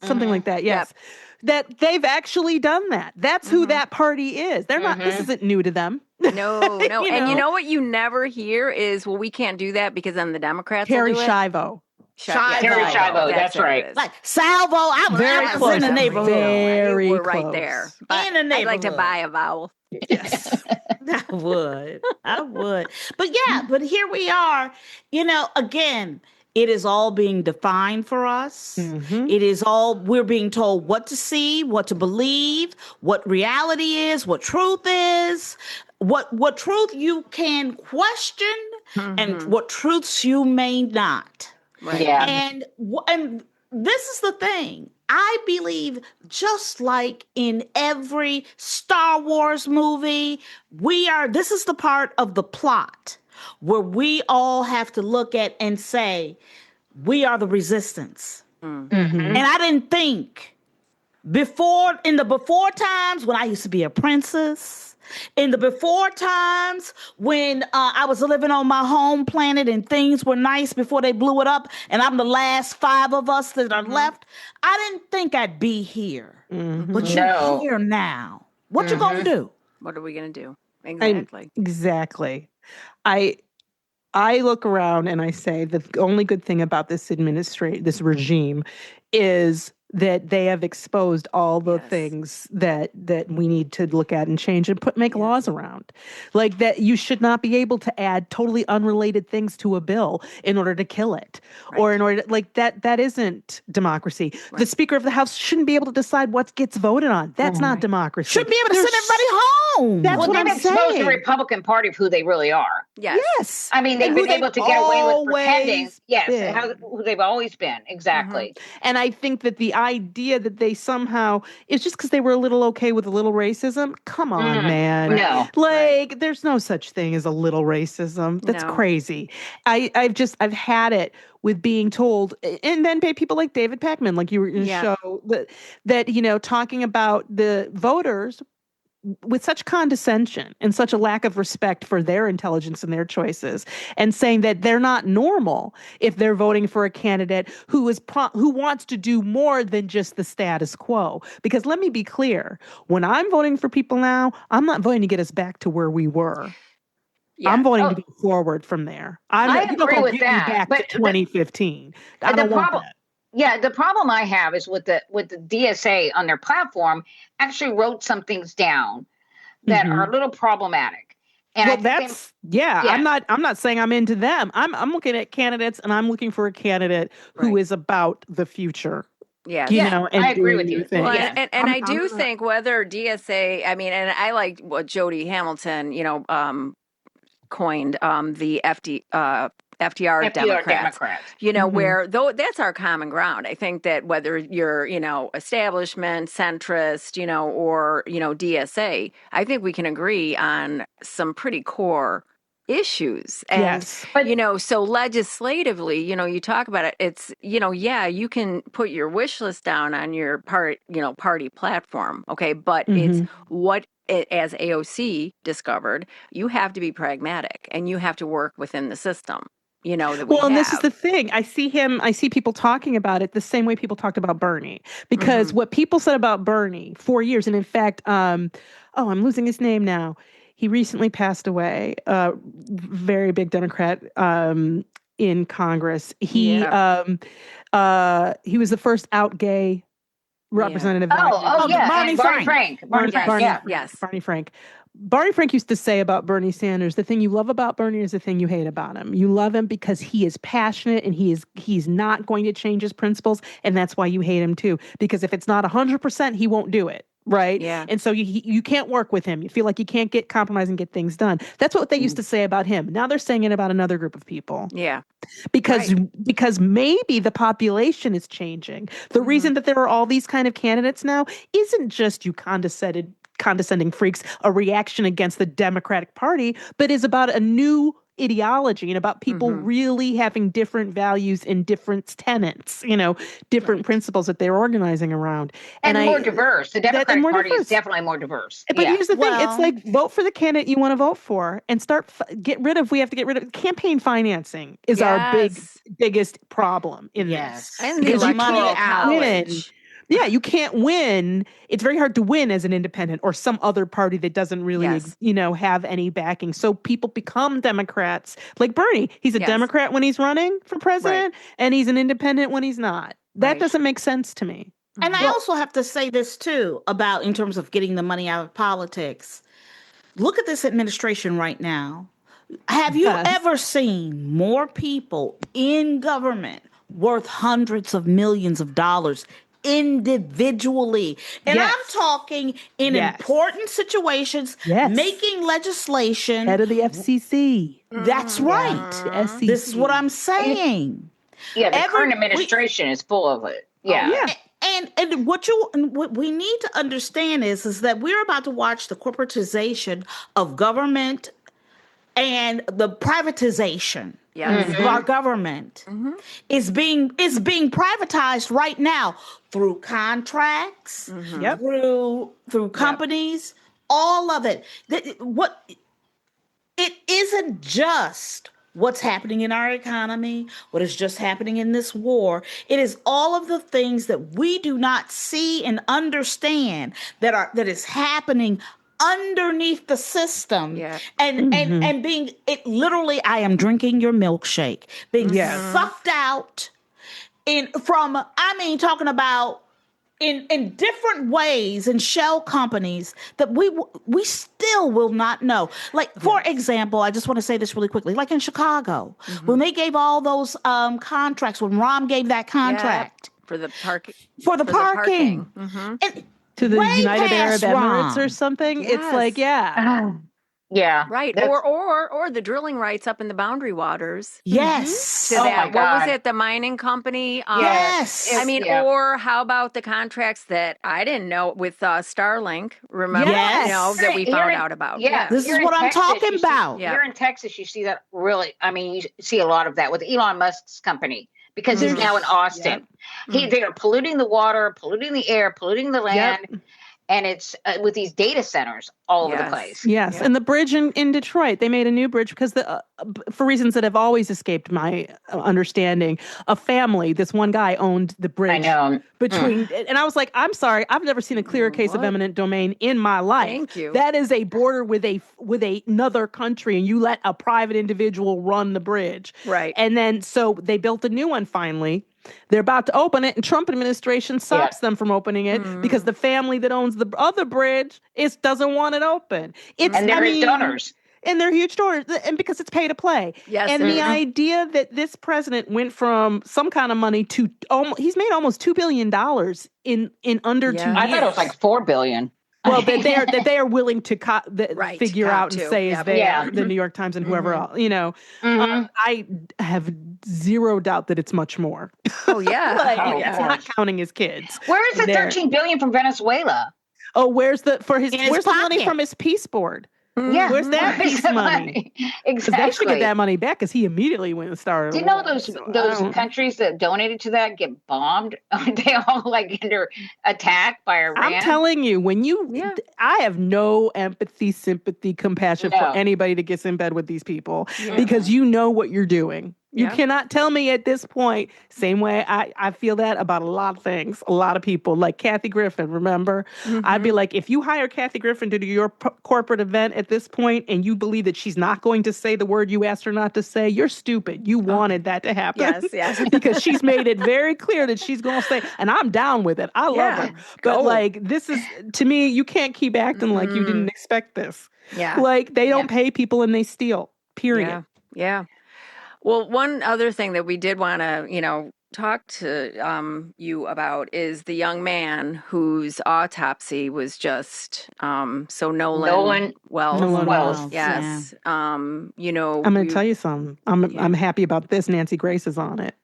Something like that, yes. Yep. That they've actually done that. That's who that party is. They're not, this isn't new to them. No. And you know what you never hear is, well, we can't do that because then the Democrats Terry will do it. Schiavo. Terry Schiavo, that's right. Like Salvo, I was in the neighborhood. Very We're close. right there. In the neighborhood. I'd like to buy a vowel. Yes. I would. But here we are, again, it is all being defined for us. It is all, we're being told what to see, what to believe, what reality is, what truth is, what truth you can question, and what truths you may not. Right. Yeah. And this is the thing. I believe just like in every Star Wars movie, this is the part of the plot where we all have to look at and say, we are the resistance. And I didn't think in the before times when I used to be a princess, in the before times when I was living on my home planet and things were nice before they blew it up, and I'm the last 5 of us that are left, I didn't think I'd be here. But you're here now. What you gonna do? What are we gonna do? Exactly. Exactly. I look around and I say the only good thing about this regime is that they have exposed all the things that we need to look at and change and make laws around. Like that you should not be able to add totally unrelated things to a bill in order to kill it. Or in order that isn't democracy. The Speaker of the House shouldn't be able to decide what gets voted on. That's not democracy. Shouldn't be able to send everybody home. That's what I'm saying. They've exposed the Republican Party of who they really are. Yes. I mean, they've been able to get away with pretending. Yes, who they've always been. Exactly. And I think that the idea that they somehow it's just because they were a little okay with a little racism. Come on, man. No. There's no such thing as a little racism. That's crazy. I've had it with being told, and then people like David Pakman, like you were in the show, that talking about the voters with such condescension and such a lack of respect for their intelligence and their choices, and saying that they're not normal if they're voting for a candidate who wants to do more than just the status quo. Because let me be clear, when I'm voting for people now, I'm not voting to get us back to where we were. Yeah. I'm voting to go forward from there. I agree with that. Back to 2015. I don't want that. Yeah, the problem I have is with the DSA on their platform actually wrote some things down that are a little problematic. And I'm not saying I'm into them. I'm looking at candidates, and I'm looking for a candidate who is about the future. Yeah, and I agree with you. Well, and I do think whether DSA, I mean, and I like what Jody Hamilton, coined the FDR Democrats. Where though that's our common ground. I think that whether you're, establishment, centrist, or, DSA, I think we can agree on some pretty core issues. And, so legislatively, you talk about it, it's, you can put your wish list down on your party platform. Okay. But it's what, as AOC discovered, you have to be pragmatic and you have to work within the system. that we have. And this is the thing. I see people talking about it the same way people talked about Bernie. Because what people said about Bernie for years, and in fact, I'm losing his name now. He recently passed away. Very big Democrat in Congress. He was the first out gay representative. Barney Frank. Barney Frank. Barney Frank used to say about Bernie Sanders, the thing you love about Bernie is the thing you hate about him. You love him because he is passionate and he's not going to change his principles, and that's why you hate him too. Because if it's not 100%, he won't do it. Right. Yeah. And so you can't work with him. You feel like you can't get compromise and get things done. That's what they used to say about him. Now they're saying it about another group of people. Yeah. Because maybe the population is changing. The reason that there are all these kind of candidates now isn't just you condescending freaks, a reaction against the Democratic Party, but is about a new ideology and about people really having different values and different tenets, different principles that they're organizing around. And more diverse. The Democratic Party is definitely more diverse. But here's the thing. It's like, vote for the candidate you want to vote for and we have to get rid of campaign financing is our biggest problem in this. And the electoral college. Yeah, you can't win. It's very hard to win as an independent or some other party that doesn't really, have any backing. So people become Democrats. Like Bernie, he's a Democrat when he's running for president, and he's an independent when he's not. That doesn't make sense to me. And I also have to say this too about in terms of getting the money out of politics. Look at this administration right now. Have you ever seen more people in government worth hundreds of millions of dollars individually? And I'm talking in important situations, making legislation. Head of the FCC. That's right. The SEC. This is what I'm saying. The current administration is full of it. And what we need to understand is that we're about to watch the corporatization of government and the privatization of our government is being privatized right now through contracts, through companies, all of it. It isn't just what's happening in our economy, what is just happening in this war. It is all of the things that we do not see and understand that is happening underneath the system and being it literally, I am drinking your milkshake, being sucked out talking about in different ways in shell companies that we still will not know. Like, for example, I just want to say this really quickly, like in Chicago, when they gave all those contracts, when Rahm gave that contract for the parking. And to the United Arab Emirates or something. It's like, right. Or the drilling rights up in the Boundary Waters. Yes. To that. What was it? The mining company? Yes. Or how about the contracts that I didn't know with Starlink? Remember? That we found out about. Yeah. This is what I'm talking about. Here in Texas, you see that really, you see a lot of that with Elon Musk's company. Because he's now in Austin. They are polluting the water, polluting the air, polluting the land. And it's with these data centers all over the place. Yes. And the bridge in Detroit, they made a new bridge because for reasons that have always escaped my understanding, a family, this one guy owned the bridge. I know. And I was like, I'm sorry, I've never seen a clearer case of eminent domain in my life. Thank you. That is a border with another country, and you let a private individual run the bridge. Right. And then so they built a new one finally. They're about to open it, and Trump administration stops them from opening it because the family that owns the other bridge doesn't want it open. And they're his donors. And they're huge donors, and because it's pay to play. Yes. And the idea that this president went from some kind of money to he's made almost $2 billion in under 2 years. I thought it was like $4 billion. Well, that they are willing to figure out and say is the New York Times and whoever else, I have zero doubt that it's much more. Oh yeah, it's not counting his kids. Where is the $13 billion from Venezuela? Oh, where's the money from his peace board? Yeah, where's that piece of money? Exactly. They should get that money back because he immediately went and started. Do you know those countries that donated to that get bombed? They all under attack by Iran. I'm telling you, I have no empathy, sympathy, compassion for anybody that gets in bed with these people because you know what you're doing. You cannot tell me at this point, same way I feel that about a lot of things, a lot of people, like Kathy Griffin, remember? I'd be like, if you hire Kathy Griffin to do your corporate event at this point and you believe that she's not going to say the word you asked her not to say, you're stupid. You wanted that to happen. Yes. Because she's made it very clear that she's going to say, and I'm down with it. I love her. But like, this is, to me, you can't keep acting like you didn't expect this. Yeah. Like, they don't pay people and they steal, period. Yeah. Well, one other thing that we did want to, talk to you about is the young man whose autopsy was just so Nolan Wells. Yes. I'm going to tell you something. I'm happy about this. Nancy Grace is on it.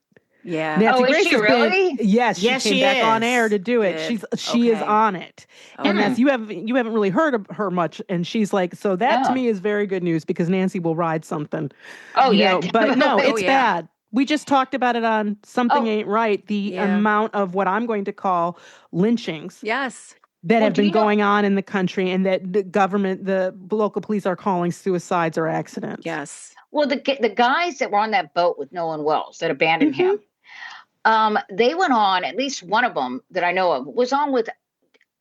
Yeah. Nancy Grace is she really? Yes, she came back on air to do it. She is on it. And as you haven't really heard of her much, and she's like, so that to me is very good news because Nancy will ride something. But no, it's bad. We just talked about it on Something Ain't Right, the amount of what I'm going to call lynchings. Yes. That have been going on in the country, and that the government, the local police are calling suicides or accidents. Yes. Well, the guys that were on that boat with Nolan Wells that abandoned him, they went on, at least one of them that I know of, was on with,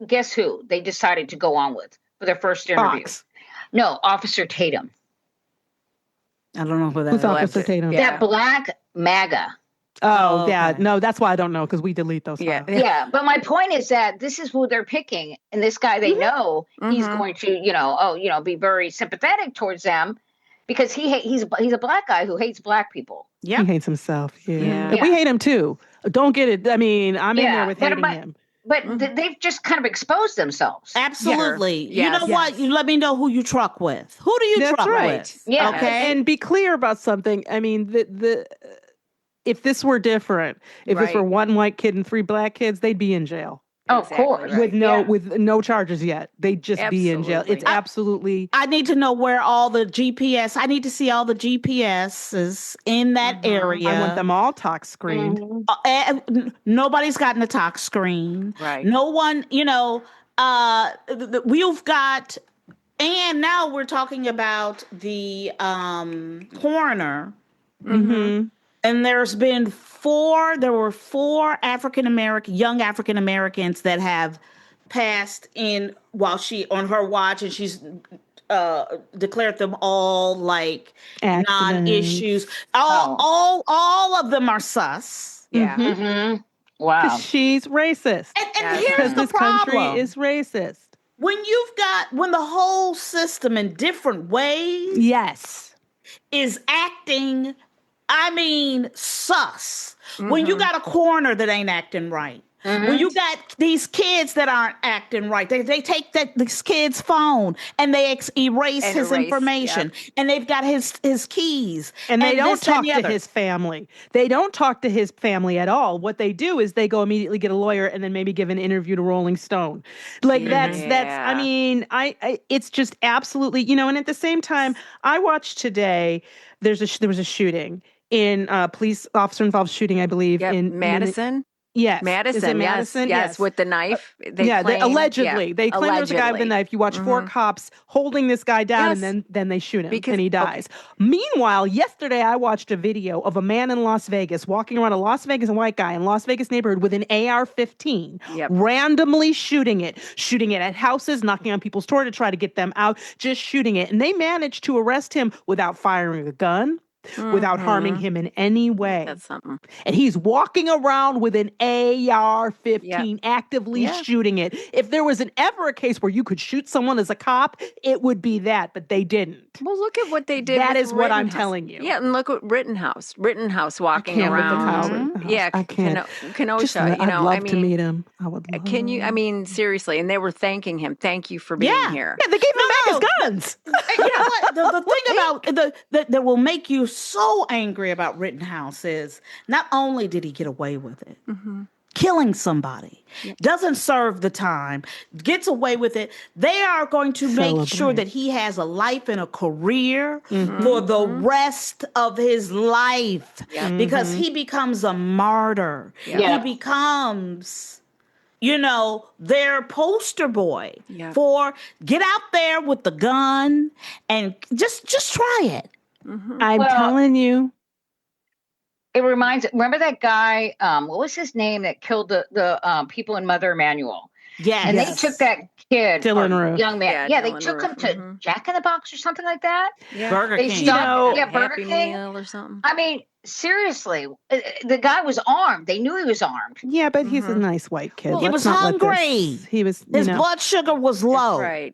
guess who they decided to go on with for their first interview? Fox. No, Officer Tatum. I don't know who that is. Who's Officer Tatum? That black MAGA. Oh, yeah. Okay. No, that's why I don't know, because we delete those files. Yeah, but my point is that this is who they're picking, and this guy they know he's going to, be very sympathetic towards them because he's a black guy who hates black people. Yeah, he hates himself. Yeah. We hate him too. Don't get it. I mean, I'm in there with hating him. But they've just kind of exposed themselves. Absolutely. You know what? You let me know who you truck with. Who do you truck with? Yeah. Okay. And be clear about something. I mean, if this were different, if this were one white kid and 3 black kids, they'd be in jail. Oh, of course. With no charges yet. They'd just be in jail. It's absolutely. I need to know where all the GPS. I need to see all the GPSs in that area. I want them all tox screened. Nobody's gotten a tox screen. Right. No one, we've got, and now we're talking about the coroner. Mm-hmm. And there were 4 young African Americans that have passed on her watch, and she's declared them all like non-issues. All of them are sus. Yeah. Mm-hmm. Wow. Because she's racist. And here's the problem. This country is racist. When the whole system in different ways is acting, sus. When you got a coroner that ain't acting right. When you got these kids that aren't acting right, they take this kid's phone and they erase his information, and they've got his keys, and they don't talk to his family. They don't talk to his family at all. What they do is they go immediately get a lawyer and then maybe give an interview to Rolling Stone. Like that's. I mean, it's just absolutely, and at the same time, I watched today. There was a shooting in police officer involved shooting, I believe, in Madison. Yes. Madison. Is it Madison? Yes. With the knife. Allegedly. They claim there's a guy with a knife. You watch 4 cops holding this guy down, and then they shoot him, and he dies. Meanwhile, yesterday I watched a video of a man in Las Vegas walking around a Las Vegas, a white guy in Las Vegas neighborhood with an AR-15, randomly shooting it at houses, knocking on people's door to try to get them out, just shooting it. And they managed to arrest him without firing a gun. Without harming him in any way. That's something. And he's walking around with an AR-15, actively shooting it. If there was ever a case where you could shoot someone as a cop, it would be that, but they didn't. Well, look at what they did. That is what I'm telling you. Yeah, and look at Rittenhouse walking around. Yeah, I can't. Kenosha. I'd love to meet him. I would love. Can you? Seriously, and they were thanking him. Thank you for being here. Yeah, they gave him back his guns. You know what? The thing about that will make you so angry about Rittenhouse is not only did he get away with it, killing somebody, doesn't serve the time, gets away with it. They are going to make sure that he has a life and a career for the rest of his life because he becomes a martyr. He becomes, their poster boy for get out there with the gun and just try it. I'm telling you, It reminds. Remember that guy? What was his name that killed the people in Mother Emanuel? Yes. And they took that kid, Dylan Roof. young man. Yeah, they Dylan took Roof. him to Jack in the Box or something like that. Yeah. Burger They King. stopped. Burger Happy King Meal or something. I mean, seriously, the guy was armed. They knew he was armed. Yeah, but he's a nice white kid. Well, he Let's was not let hungry. this- He was. His blood sugar was low. Right.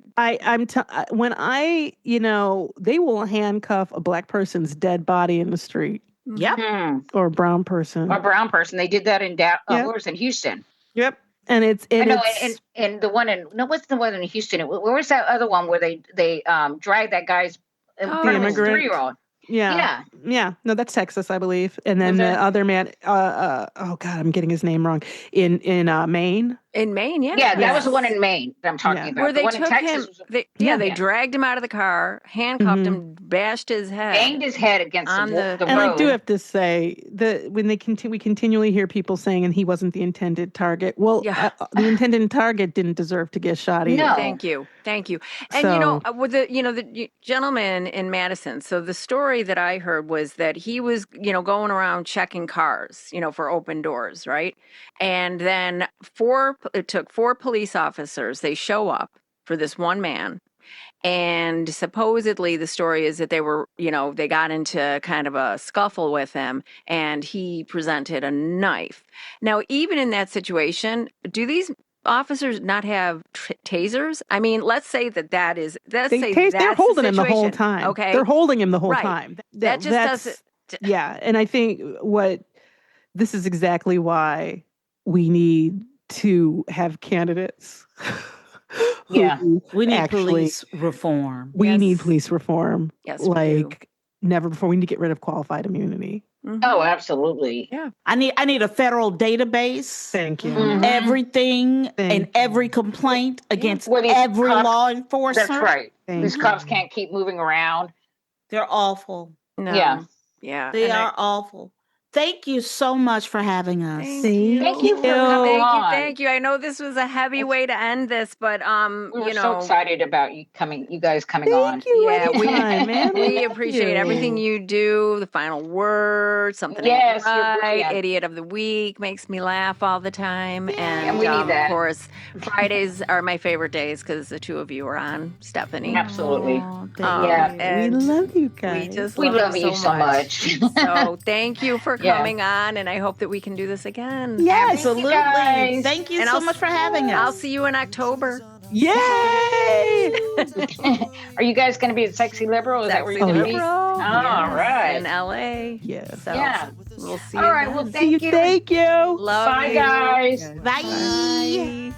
When they will handcuff a black person's dead body in the street. Yep. Or a brown person. They did that in in Houston. Yep. And it's and the one what's the one in Houston? Where was that other one where they dragged that guy's the immigrant 3-year-old? Yeah. No, that's Texas, I believe. And then the other man, oh God, I'm getting his name wrong. In Maine. In Maine, yeah. Yeah, that was the one in Maine that I'm talking about. Where they one took in Texas him, they dragged him out of the car, handcuffed him, bashed his head. Banged his head against the road. And I do have to say, when we continually hear people saying, and he wasn't the intended target. Well, the intended target didn't deserve to get shot either. No. Thank you. And with the gentleman in Madison, so the story that I heard was that he was, going around checking cars, for open doors, right? And then it took 4 police officers. They show up for this one man. And supposedly the story is that they were, they got into kind of a scuffle with him and he presented a knife. Now, even in that situation, do these officers not have tasers? I mean, let's say that is, they're holding him the whole time. Okay. They're holding him the whole time. That just doesn't. Yeah. And I think this is exactly why we need to have candidates. Yeah. We need police reform. We need police reform. Yes. Like never before. We need to get rid of qualified immunity. Mm-hmm. Oh, absolutely. Yeah. I need a federal database. Thank you. Mm-hmm. Everything and every complaint against every law enforcer. That's right. These cops can't keep moving around. They're awful. No. Yeah. Yeah. They are awful. Thank you so much for having us. Thank you for coming on. Thank you. I know this was a heavy way to end this, but we're so excited about you guys coming on. Thank you. Yeah, man. We appreciate everything you do. The final word, something ain't right, idiot of the week makes me laugh all the time, and we need that. Of course, Fridays are my favorite days because the two of you are on, Stephanie. Absolutely. We love you guys. We love you so much. So thank you for coming on, and I hope that we can do this again. Yes, absolutely. Thank you so much for having us. I'll see you in October. Yay! Are you guys going to be at Sexy Liberal? Is that where you're going to be? All right. In LA. Yes. So we'll see you. All right. Well, thank you. Thank you. Love Bye, you. guys. Bye.